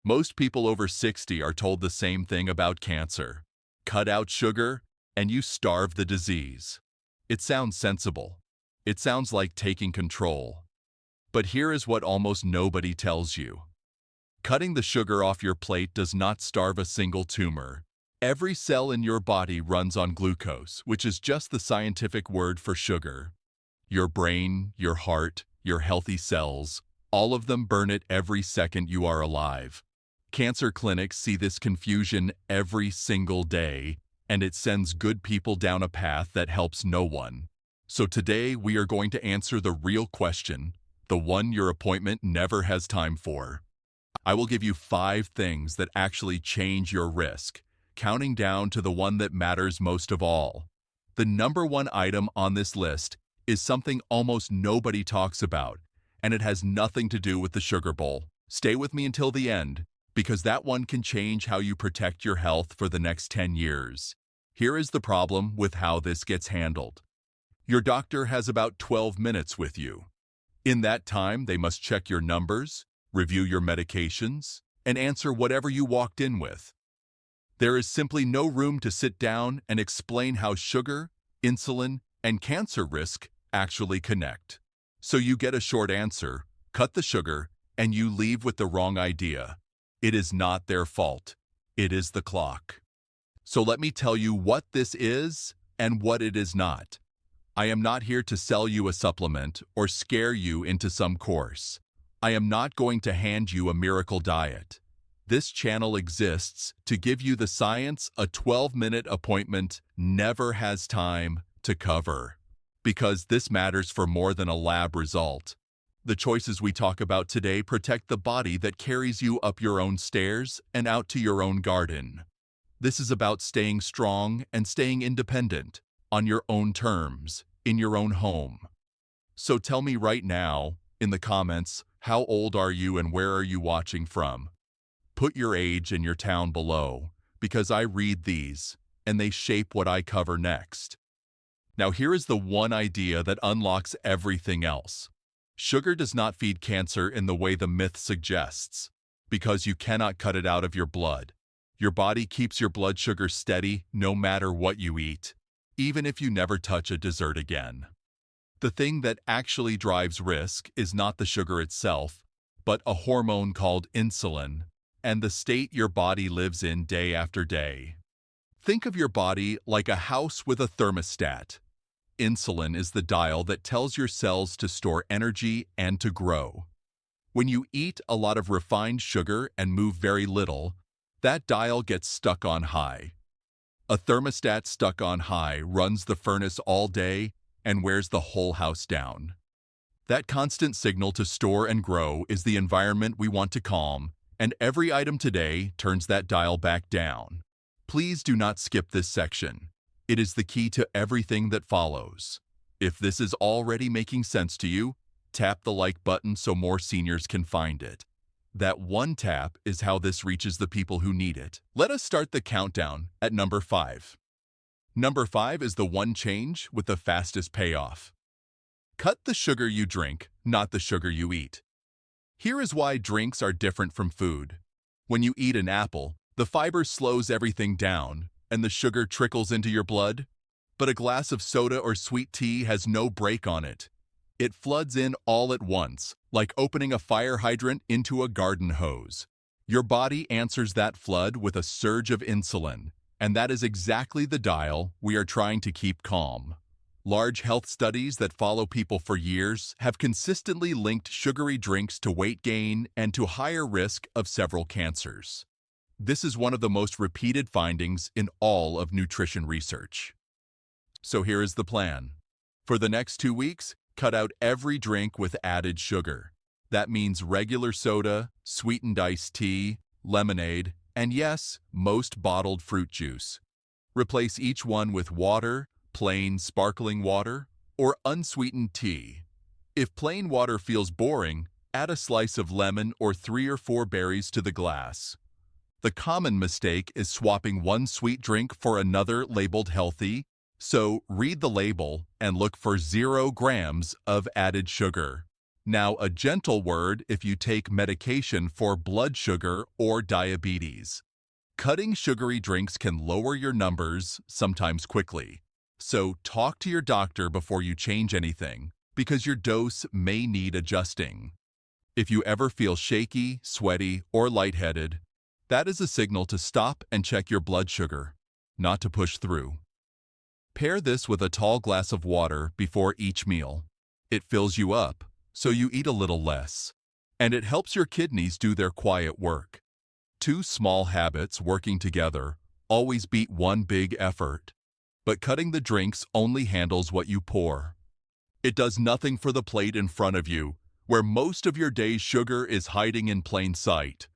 Most people over 60 are told the same thing about cancer. Cut out sugar, and you starve the disease. It sounds sensible. It sounds like taking control. But here is what almost nobody tells you. Cutting the sugar off your plate does not starve a single tumor. Every cell in your body runs on glucose, which is just the scientific word for sugar. Your brain, your heart, your healthy cells, all of them burn it every second you are alive. Cancer clinics see this confusion every single day, and it sends good people down a path that helps no one. So today we are going to answer the real question, the one your appointment never has time for. I will give you 5 things that actually change your risk, counting down to the one that matters most of all. The number 1 item on this list is something almost nobody talks about, and it has nothing to do with the sugar bowl. Stay with me until the end, because that one can change how you protect your health for the next 10 years. Here is the problem with how this gets handled. Your doctor has about 12 minutes with you. In that time, they must check your numbers, review your medications, and answer whatever you walked in with. There is simply no room to sit down and explain how sugar, insulin, and cancer risk actually connect. So you get a short answer, cut the sugar, and you leave with the wrong idea. It is not their fault. It is the clock. So let me tell you what this is and what it is not. I am not here to sell you a supplement or scare you into some course. I am not going to hand you a miracle diet. This channel exists to give you the science a 12-minute appointment never has time to cover. Because this matters for more than a lab result. The choices we talk about today protect the body that carries you up your own stairs and out to your own garden. This is about staying strong and staying independent, on your own terms, in your own home. So tell me right now, in the comments, how old are you and where are you watching from? Put your age and your town below, because I read these, and they shape what I cover next. Now here is the one idea that unlocks everything else. Sugar does not feed cancer in the way the myth suggests, because you cannot cut it out of your blood. Your body keeps your blood sugar steady no matter what you eat, even if you never touch a dessert again. The thing that actually drives risk is not the sugar itself, but a hormone called insulin, and the state your body lives in day after day. Think of your body like a house with a thermostat. Insulin is the dial that tells your cells to store energy and to grow. When you eat a lot of refined sugar and move very little, that dial gets stuck on high. A thermostat stuck on high runs the furnace all day and wears the whole house down. That constant signal to store and grow is the environment we want to calm, and every item today turns that dial back down. Please do not skip this section. It is the key to everything that follows. If this is already making sense to you, tap the like button so more seniors can find it. That one tap is how this reaches the people who need it. Let us start the countdown at number 5. Number 5 is the one change with the fastest payoff. Cut the sugar you drink, not the sugar you eat. Here is why drinks are different from food. When you eat an apple, the fiber slows everything down, and the sugar trickles into your blood. But a glass of soda or sweet tea has no brake on it. It floods in all at once, like opening a fire hydrant into a garden hose. Your body answers that flood with a surge of insulin, and that is exactly the dial we are trying to keep calm. Large health studies that follow people for years have consistently linked sugary drinks to weight gain and to higher risk of several cancers. This is one of the most repeated findings in all of nutrition research. So here is the plan. For the next 2 weeks, cut out every drink with added sugar. That means regular soda, sweetened iced tea, lemonade, and yes, most bottled fruit juice. Replace each one with water, plain sparkling water, or unsweetened tea. If plain water feels boring, add a slice of lemon or 3 or 4 berries to the glass. The common mistake is swapping one sweet drink for another labeled healthy, so read the label and look for 0 grams of added sugar. Now, a gentle word if you take medication for blood sugar or diabetes. Cutting sugary drinks can lower your numbers, sometimes quickly. So talk to your doctor before you change anything, because your dose may need adjusting. If you ever feel shaky, sweaty, or lightheaded, that is a signal to stop and check your blood sugar, not to push through. Pair this with a tall glass of water before each meal. It fills you up, so you eat a little less, and it helps your kidneys do their quiet work. Two small habits working together always beat one big effort. But cutting the drinks only handles what you pour. It does nothing for the plate in front of you, where most of your day's sugar is hiding in plain sight.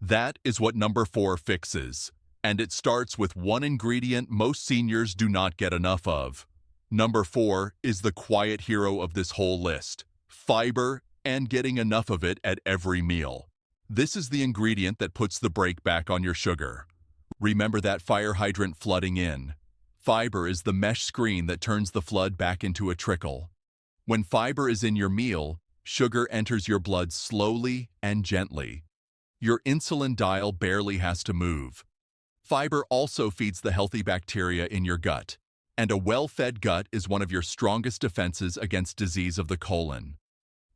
That is what number 4 fixes, and it starts with one ingredient most seniors do not get enough of. Number 4 is the quiet hero of this whole list: fiber, and getting enough of it at every meal. This is the ingredient that puts the brake back on your sugar. Remember that fire hydrant flooding in. Fiber is the mesh screen that turns the flood back into a trickle. When fiber is in your meal, sugar enters your blood slowly and gently. Your insulin dial barely has to move. Fiber also feeds the healthy bacteria in your gut, and a well-fed gut is one of your strongest defenses against disease of the colon.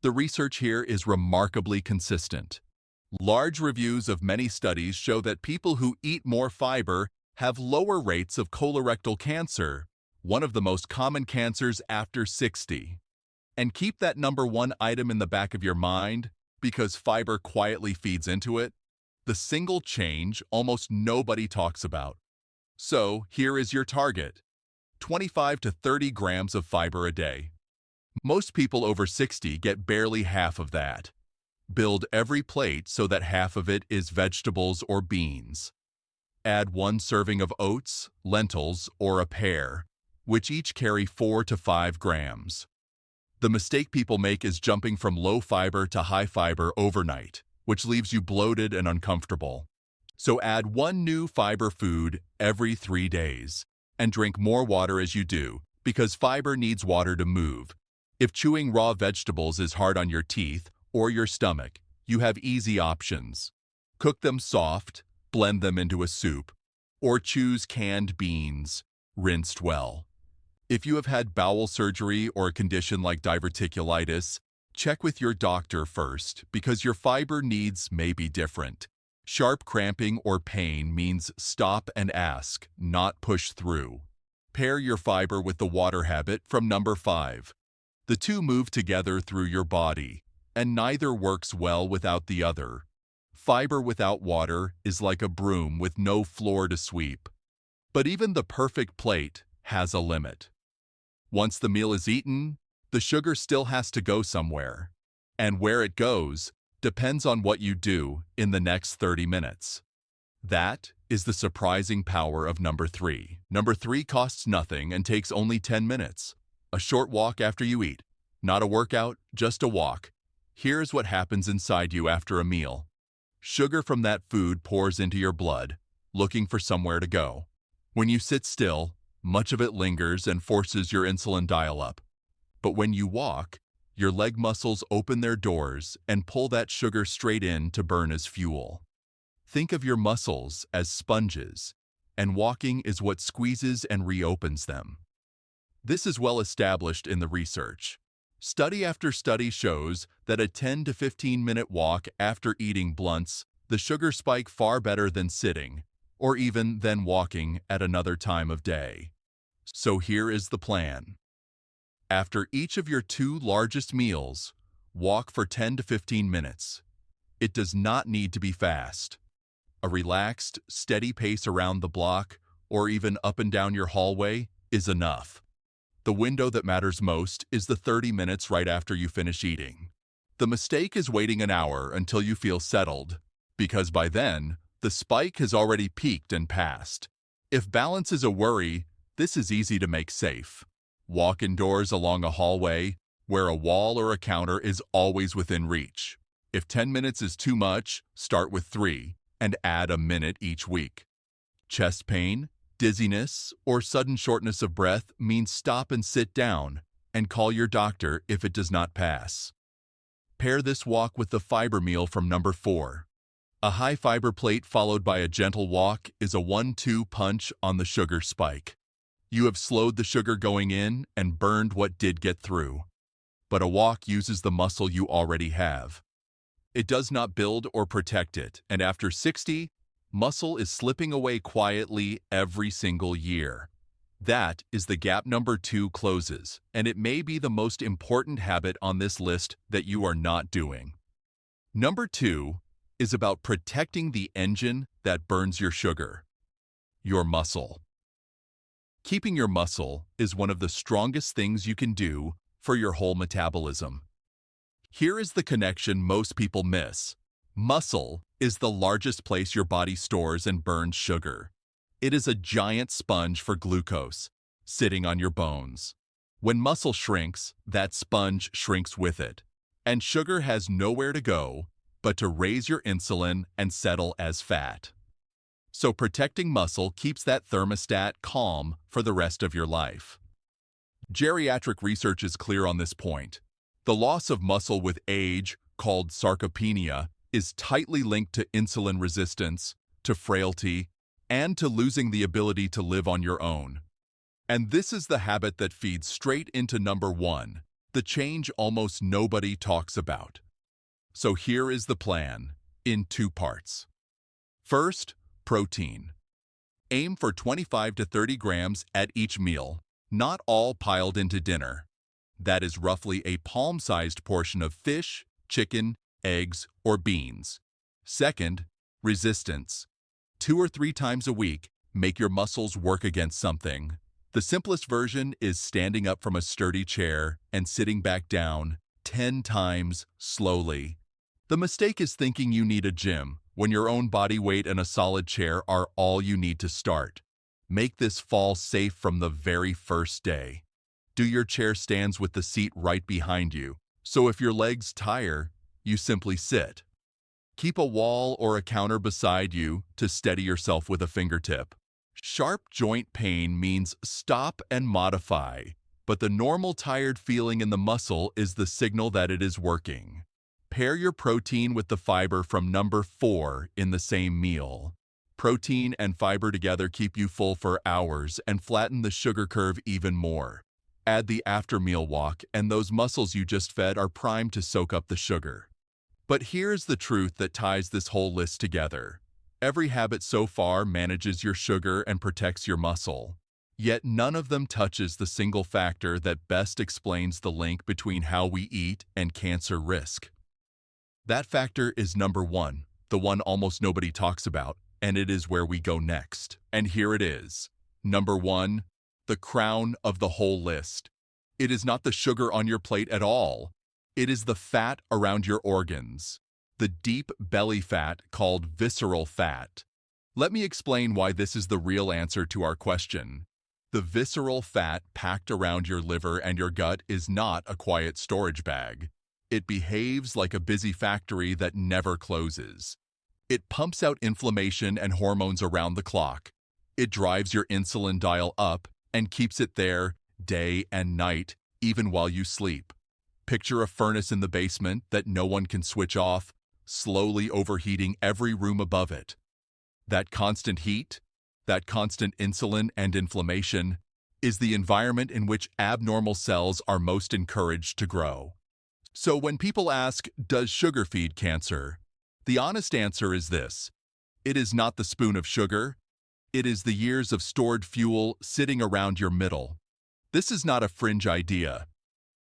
The research here is remarkably consistent. Large reviews of many studies show that people who eat more fiber have lower rates of colorectal cancer, one of the most common cancers after 60. And keep that number 1 item in the back of your mind, because fiber quietly feeds into it. The single change almost nobody talks about. So here is your target: 25 to 30 grams of fiber a day. Most people over 60 get barely half of that. Build every plate so that half of it is vegetables or beans. Add 1 serving of oats, lentils, or a pear, which each carry 4 to 5 grams. The mistake people make is jumping from low fiber to high fiber overnight, which leaves you bloated and uncomfortable. So add 1 new fiber food every 3 days, and drink more water as you do, because fiber needs water to move. If chewing raw vegetables is hard on your teeth or your stomach, you have easy options. Cook them soft, blend them into a soup, or choose canned beans, rinsed well. If you have had bowel surgery or a condition like diverticulitis, check with your doctor first, because your fiber needs may be different. Sharp cramping or pain means stop and ask, not push through. Pair your fiber with the water habit from number 5. The two move together through your body, and neither works well without the other. Fiber without water is like a broom with no floor to sweep. But even the perfect plate has a limit. Once the meal is eaten, the sugar still has to go somewhere. And where it goes depends on what you do in the next 30 minutes. That is the surprising power of number 3. Number 3 costs nothing and takes only 10 minutes. A short walk after you eat. Not a workout, just a walk. Here's what happens inside you after a meal. Sugar from that food pours into your blood, looking for somewhere to go. When you sit still, much of it lingers and forces your insulin dial up. But when you walk, your leg muscles open their doors and pull that sugar straight in to burn as fuel. Think of your muscles as sponges, and walking is what squeezes and reopens them. This is well established in the research. Study after study shows that a 10 to 15-minute walk after eating blunts the sugar spike far better than sitting, or even than walking at another time of day. So here is the plan. After each of your 2 largest meals, walk for 10 to 15 minutes. It does not need to be fast. A relaxed, steady pace around the block, or even up and down your hallway, is enough. The window that matters most is the 30 minutes right after you finish eating. The mistake is waiting an hour until you feel settled, because by then, the spike has already peaked and passed. If balance is a worry, this is easy to make safe. Walk indoors along a hallway, where a wall or a counter is always within reach. If 10 minutes is too much, start with 3, and add a minute each week. Chest pain, dizziness, or sudden shortness of breath means stop and sit down, and call your doctor if it does not pass. Pair this walk with the fiber meal from number 4. A high fiber plate followed by a gentle walk is a 1-2 punch on the sugar spike. You have slowed the sugar going in and burned what did get through. But a walk uses the muscle you already have. It does not build or protect it, and after 60, muscle is slipping away quietly every single year. That is the gap number 2 closes, and it may be the most important habit on this list that you are not doing. Number 2 is about protecting the engine that burns your sugar, your muscle. Keeping your muscle is one of the strongest things you can do for your whole metabolism. Here is the connection most people miss. Muscle is the largest place your body stores and burns sugar. It is a giant sponge for glucose, sitting on your bones. When muscle shrinks, that sponge shrinks with it, and sugar has nowhere to go but to raise your insulin and settle as fat. So protecting muscle keeps that thermostat calm for the rest of your life. Geriatric research is clear on this point. The loss of muscle with age, called sarcopenia, is tightly linked to insulin resistance, to frailty, and to losing the ability to live on your own. And this is the habit that feeds straight into number 1, the change almost nobody talks about. So here is the plan, in 2 parts. First, protein. Aim for 25 to 30 grams at each meal, not all piled into dinner. That is roughly a palm-sized portion of fish, chicken, eggs, or beans. Second, resistance. 2 or 3 times a week, make your muscles work against something. The simplest version is standing up from a sturdy chair and sitting back down 10 times slowly. The mistake is thinking you need a gym when your own body weight and a solid chair are all you need to start. Make this fall safe from the very first day. Do your chair stands with the seat right behind you, so if your legs tire, you simply sit. Keep a wall or a counter beside you to steady yourself with a fingertip. Sharp joint pain means stop and modify, but the normal tired feeling in the muscle is the signal that it is working. Pair your protein with the fiber from number 4 in the same meal. Protein and fiber together keep you full for hours and flatten the sugar curve even more. Add the after-meal walk, and those muscles you just fed are primed to soak up the sugar. But here's the truth that ties this whole list together. Every habit so far manages your sugar and protects your muscle. Yet none of them touches the single factor that best explains the link between how we eat and cancer risk. That factor is number 1, the one almost nobody talks about, and it is where we go next. And here it is. Number 1, the crown of the whole list. It is not the sugar on your plate at all. It is the fat around your organs, the deep belly fat called visceral fat. Let me explain why this is the real answer to our question. The visceral fat packed around your liver and your gut is not a quiet storage bag. It behaves like a busy factory that never closes. It pumps out inflammation and hormones around the clock. It drives your insulin dial up and keeps it there day and night, even while you sleep. Picture a furnace in the basement that no one can switch off, slowly overheating every room above it. That constant heat, that constant insulin and inflammation, is the environment in which abnormal cells are most encouraged to grow. So when people ask, does sugar feed cancer? The honest answer is this. It is not the spoon of sugar. It is the years of stored fuel sitting around your middle. This is not a fringe idea.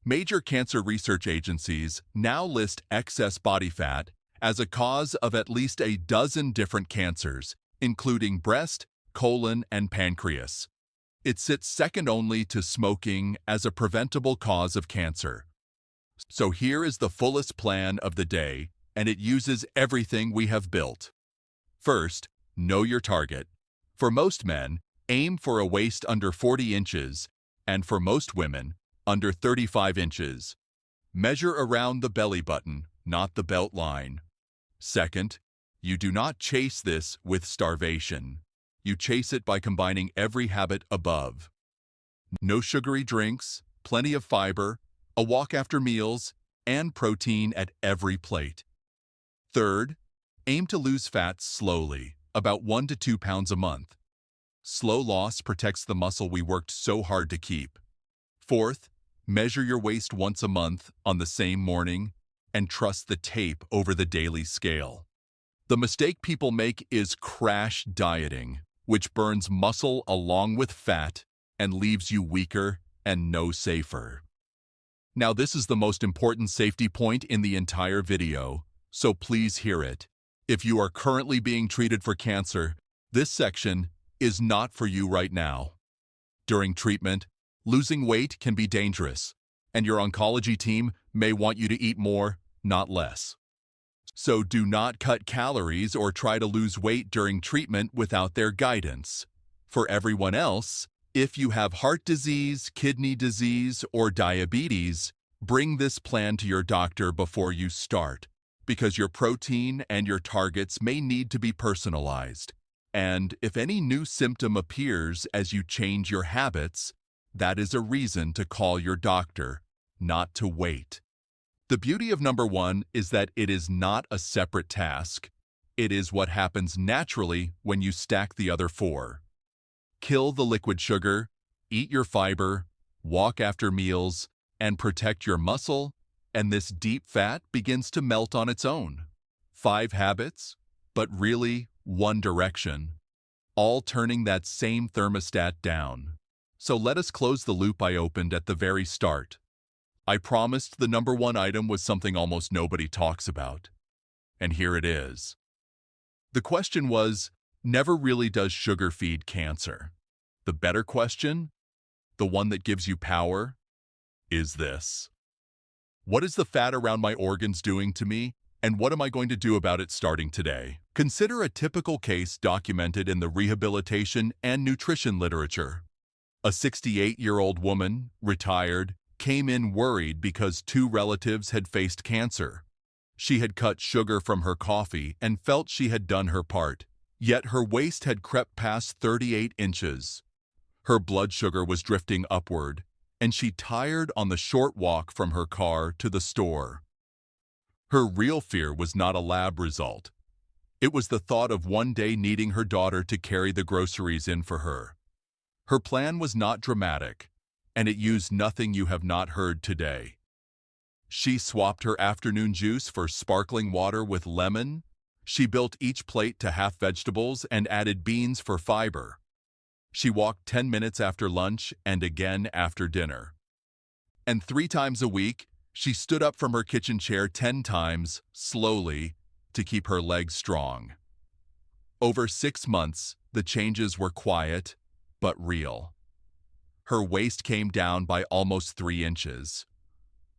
Major cancer research agencies now list excess body fat as a cause of at least a dozen different cancers, including breast, colon, and pancreas. It sits second only to smoking as a preventable cause of cancer. So here is the fullest plan of the day, and it uses everything we have built. First, know your target. For most men, aim for a waist under 40 inches, and for most women, under 35 inches. Measure around the belly button, not the belt line. Second, you do not chase this with starvation. You chase it by combining every habit above. No sugary drinks, plenty of fiber, a walk after meals, and protein at every plate. Third, aim to lose fat slowly, about 1 to 2 pounds a month. Slow loss protects the muscle we worked so hard to keep. Fourth, measure your waist once a month on the same morning and trust the tape over the daily scale. The mistake people make is crash dieting, which burns muscle along with fat and leaves you weaker and no safer. Now, this is the most important safety point in the entire video, so please hear it. If you are currently being treated for cancer, this section is not for you right now. During treatment, losing weight can be dangerous, and your oncology team may want you to eat more, not less. So do not cut calories or try to lose weight during treatment without their guidance. For everyone else, if you have heart disease, kidney disease, or diabetes, bring this plan to your doctor before you start, because your protein and your targets may need to be personalized. And if any new symptom appears as you change your habits, that is a reason to call your doctor, not to wait. The beauty of number 1 is that it is not a separate task. It is what happens naturally when you stack the other 4. Kill the liquid sugar, eat your fiber, walk after meals, and protect your muscle, and this deep fat begins to melt on its own. 5 habits, but really one direction, all turning that same thermostat down. So let us close the loop I opened at the very start. I promised the number 1 item was something almost nobody talks about. And here it is. The question was, never really does sugar feed cancer? The better question, the one that gives you power, is this. What is the fat around my organs doing to me, and what am I going to do about it starting today? Consider a typical case documented in the rehabilitation and nutrition literature. A 68-year-old woman, retired, came in worried because 2 relatives had faced cancer. She had cut sugar from her coffee and felt she had done her part, yet her waist had crept past 38 inches. Her blood sugar was drifting upward, and she tired on the short walk from her car to the store. Her real fear was not a lab result. It was the thought of one day needing her daughter to carry the groceries in for her. Her plan was not dramatic, and it used nothing you have not heard today. She swapped her afternoon juice for sparkling water with lemon. She built each plate to half vegetables and added beans for fiber. She walked 10 minutes after lunch and again after dinner. And 3 times a week, she stood up from her kitchen chair 10 times, slowly, to keep her legs strong. Over 6 months, the changes were quiet, but real. Her waist came down by almost 3 inches.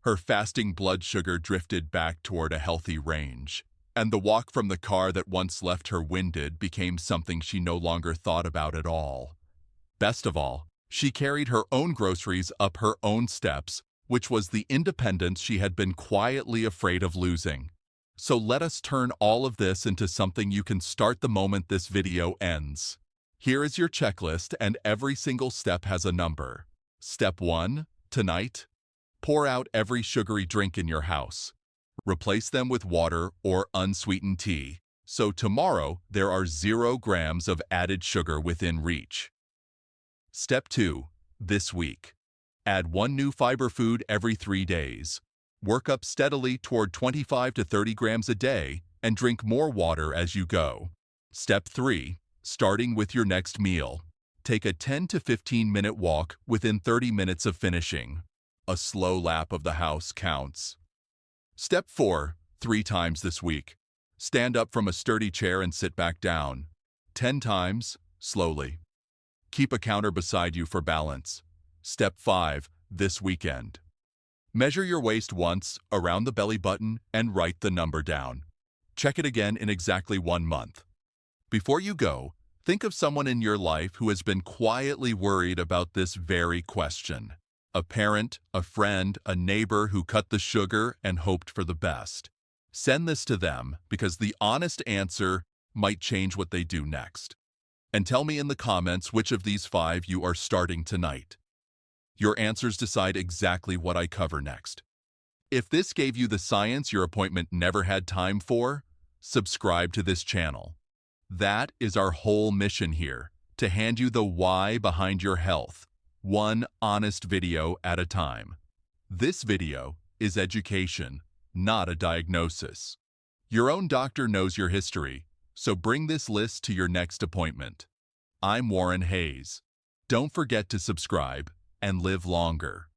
Her fasting blood sugar drifted back toward a healthy range, and the walk from the car that once left her winded became something she no longer thought about at all. Best of all, she carried her own groceries up her own steps, which was the independence she had been quietly afraid of losing. So let us turn all of this into something you can start the moment this video ends. Here is your checklist, and every single step has a number. Step 1, tonight, pour out every sugary drink in your house. Replace them with water or unsweetened tea, so tomorrow there are 0 grams of added sugar within reach. Step 2, this week. Add 1 new fiber food every 3 days. Work up steadily toward 25 to 30 grams a day and drink more water as you go. Step 3, starting with your next meal. Take a 10 to 15-minute walk within 30 minutes of finishing. A slow lap of the house counts. Step 4, 3 times this week. Stand up from a sturdy chair and sit back down. 10 times, slowly. Keep a counter beside you for balance. Step 5, this weekend. Measure your waist once, around the belly button, and write the number down. Check it again in exactly 1 month. Before you go, think of someone in your life who has been quietly worried about this very question. A parent, a friend, a neighbor who cut the sugar and hoped for the best. Send this to them because the honest answer might change what they do next. And tell me in the comments which of these 5 you are starting tonight. Your answers decide exactly what I cover next. If this gave you the science your appointment never had time for, subscribe to this channel. That is our whole mission here, to hand you the why behind your health, one honest video at a time. This video is education, not a diagnosis. Your own doctor knows your history, so bring this list to your next appointment. I'm Warren Hayes. Don't forget to subscribe and live longer.